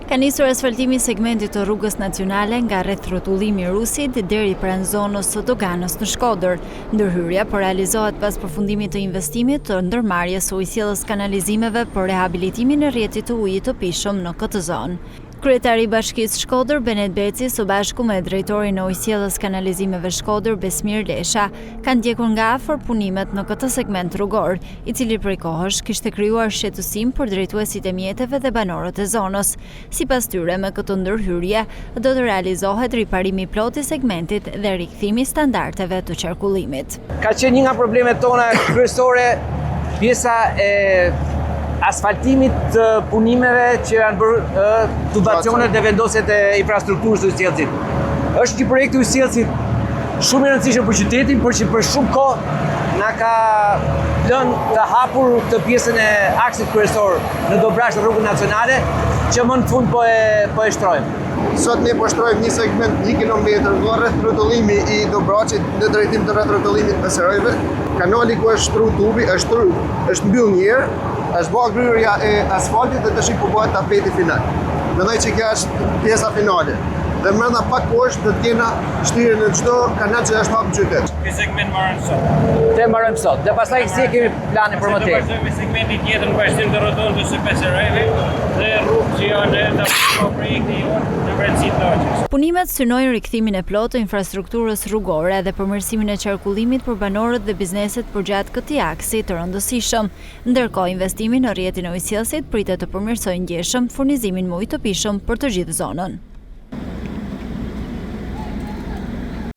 Ka nisur asfaltimi i segmentit të rrugës nacionale nga rreth rrotullimi i Rusit deri pranë zonës së doganës në Shkodër. Ndërhyrja po realizohet pas përfundimit të investimit të ndërmarrjes së ujësjellës kanalizimeve për rehabilitimin e rrjetit të ujit të pishëm në këtë zonë. Kryetari i Bashkisë Shkodër Benet Beci së bashku me drejtorin e ujësjellës kanalizimeve Shkodër Besmir Lesha kanë ndjekur nga afër punimet në këtë segment rrugor, i cili prej kohësh kishte krijuar shqetësim për drejtuesit e mjeteve dhe banorët e zonës. Sipas tyre, me këtë ndërhyrje do të realizohet riparimi plot i segmentit dhe rikthimi i standardeve të qarkullimit. Ka qenë një nga problemet tona kryesore pjesa e asfaltimit të punimeve që janë bërë tubacionet dhe vendosjet e infrastrukturës të ujësjellësit. Është një projekt i ujësjellësit shumë i rëndësishëm për qytetin, por që për shumë kohë na ka lënë të hapur këtë pjesën e aksit kryesor në Dobrash rrugën nacionale, që më në fund po e shtrojmë. Sot ne po shtrojmë një segment 1 kilometër nga rreth rrotullimi i Dobrachit në drejtim të rreth rrotullimit të Serojve. Kanali ku është shtru tubi, është mbyll një herë, është bërë gryrja e asfaltit dhe tash po bëhet tapeti final. Mendoj që kjo është pjesa finale. Dhe brenda pak poshtë do të kena shtrirjen në çdo kanal që është hapur në qytet. Ky segment mbarojmë sot. Te mbarojmë sot. Dhe pastaj si kemi plane për më tepër. Do vazhdojmë segmentin tjetër në vazhdim të rrotondës së Peserojve dhe rrugë që janë në projekti jonë në Vretësi të Laçës. Punimet synojnë rikthimin e plotë të infrastrukturës rrugore dhe përmirësimin e qarkullimit për banorët dhe bizneset përgjatë këtij aksi të rëndësishëm. Ndërkohë, investimi në rrjetin e ujësjellësit pritet të përmirësojë ndjeshëm furnizimin me ujë të pishëm për të gjithë zonën.